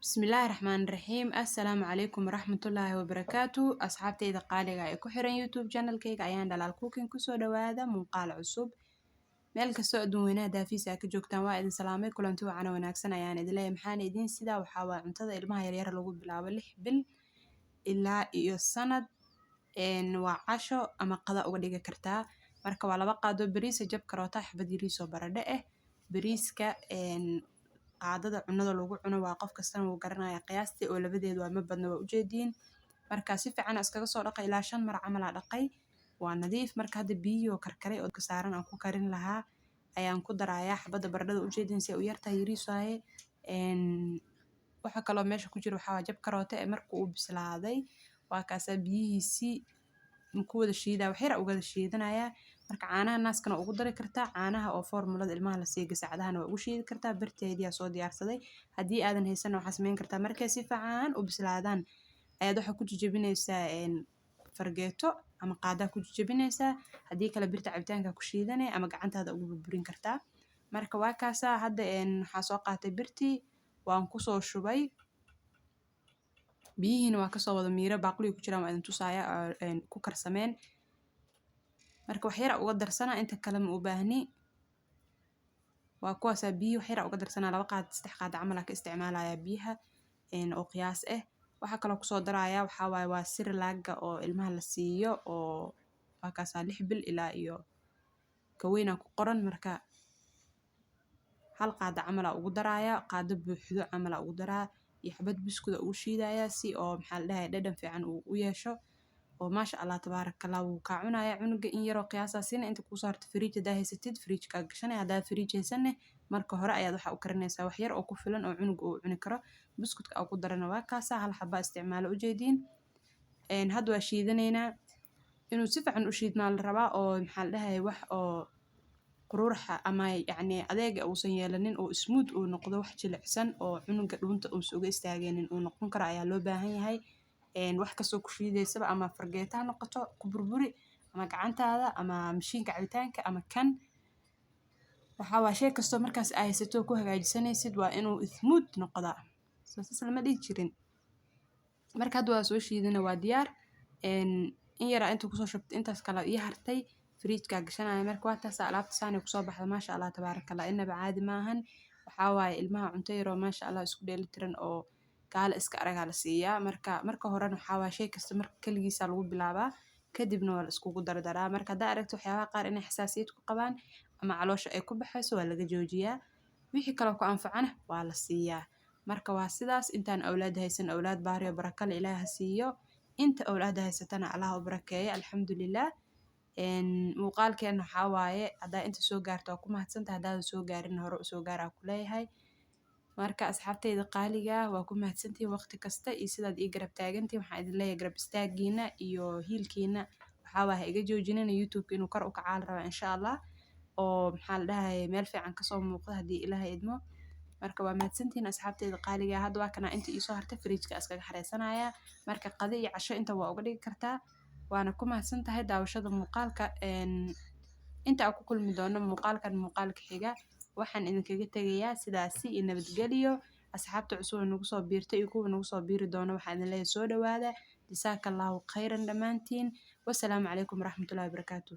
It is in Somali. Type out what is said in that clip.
بسم الله الرحمن الرحيم. السلام عليكم ورحمة الله وبركاته. أصحابتي إذا قالوا أي كحرين يوتيوب channel كيك أيان دلال كوكين كسو دوادا منقال عصب مeel kastoo adduun daafiisa ka joogtaan waa idin salaamay kulanti wacan wanaagsan ayaan idin leeyahay maxaan idin sidaa waxaa waa cuntada ilmaha yar yar lagu bilaabo 6 bil ilaa iyo sanad waa casho ama qada uga dhigi kartaa marka waa laba qaado bariis jab karoota xabad yariis oo baradhe ah bariiska qaadada cunada lagu cuno waa qof kastana uu garanayaa qiyaastii oo labadeedu waa ma badna waa u jeediin marka si fiican iskaga soo dhaqay ilaa 5 mar camal aan dhaqay waa nadiif marka hadda biyo karkaray oo ka saaran aan ku karin lahaa ayaan ku darayaa xabada baradhada u jeedin si uu yartahay yariis waaye waxa kale oo meesha ku jira waxa jab karoota ee markuu uu bislaaday waa kaasa biyihiisi ku wada shiidaa wax yar uga shiidanaya marka caanaha naaskana ugu dari kartaa caanaha oo formulada ilmaha la siiyo saacadahan waa ugu shiidi kartaa barteediya soo diyaarsaday hadii aadan haysan waxa sameyn kartaa markay si fiican u bislaadaan ayaad waxa ku jajabinaysaa fargeeto ama qaada ku jajabinaysaa hadii kala birta cabitaanka ku shiidanay ama gacantaada ugu burburin kartaa marka waa kaasa hadda waxa soo qaatay birtii waan ku soo shubay biyihiina waa kasoo wada miira baaquli ku jiraan waa idin tusaaya ku karsameen marka wax yar uga darsana inta kale ma u baahni waa kuwaas biyo wax yar uga darsana 2 qaad 3 qaad camal ka isticmaalaya biyaha oo qiyaas ah waxa kale oo ku soo daraya waxa waaye waa sir laaga oo ilmaha la siiyo oo waa kaas 6 bil ilaa iyo ka weyna ku qoran marka hal qaada camal ugu daraya qaado buuxdo camal ugu daraa iyo xabad biskuud ugu shiidaya si oo maxaa la dhahay dhadhan fiican uu u yeesho oo maasha Allah tabarakallah wuu ka cunaya cunuga in yar oo qiyaasaysan inta ku saarto fridge haysatid fridge ka gashanay hada fridge haysanne marka hore ayaad waxa u karinaysaa wax yar oo ku filan oo cunuga uu cuni karo biskuudka ugu darana waa kaasa hal xabba isticmaalo u jeedin hadda waa shiidanayna inuu si fiican u shiidnaa la rabaa oo maxaa la dhahay wax oo quruurxa ama yacni adeega uusan yeelanin oo smooth uu noqdo wax jilicsan oo cunuga dhuunta uu soo istaageenin uu noqon karo ayaa loo baahan yahay wax ka soo ku shiideysaba ama fargeeta noqoto ku burburi ama gacantaada ama mashiinka cabitaanka ama kan waxa waa shay kasto markaas ay haysato ku hagaajisanaysid waa inuu smooth noqdo soo lama dhigi jirin marka hadda waa soo shiidana waa diyaar in yara inta ku soo shubtay intaas kala iyo hartay fridge ka gashanaya marka waa taas alaabta saani ku soo baxda maasha Allah tabarakallah inaba caadi maahan waxa waaye ilmaha cunto yar oo maasha Allah isku dheelitiran oo gaal iska araga la siiyaa marka hore waxa waa shay kasta marka kaligiisa lagu bilaabaa kadibna waa la isku dardaraa marka hada aragto waxyaabaha qaar inay xasaasiyad ku qabaan ama caloosha ay ku baxayso waa laga joojiyaa wixii kale ku anfacana waa la siiyaa marka waa sidaas intaan awlaad haysan awlaad baariyo barakale Ilaahay siiyo inta awlaad haysatana Allah u barakeeyo alxamdulillah muuqaalkeena waxa waaye hada inta soo gaarto ku mahadsantahay hada soo gaarin hore u soo gaaraa ku leeyahay marka asxaabteyda qaaliga waa ku mahadsantihiin waqti kasta iyo sidaad ii garab taagantiin waxaan idin leeyahay garab istaagiina iyo hiilkiina waxa waa iga joojinayna YouTube inuu kor u kacaal raba insha Allah oo maxaa la dhahay meel fiican ka soo muuqdo hadii Ilaahay idmo marka waa mahadsantihiin asxaabteyda qaaliga hadda waa kana inta ii soo hartay fridge ka iskaga xareysanaya marka qado iyo casho inta waa uga dhigi kartaa waana ku mahadsantahay daawashada muuqaalka inta aan ku kulmi doono muuqaalka xiga waxaan idinkaga tagayaa sidaasi iyo nabadgeliyo asxaabta cusub nagu soo biirtay iyo kuwa nagu soo biiri doona waxaan idin leeyahay soo dhawaada jazaakallahu khayran dhamaantiin wassalaamu calaykum waraxmatullaahi wabarakaatuh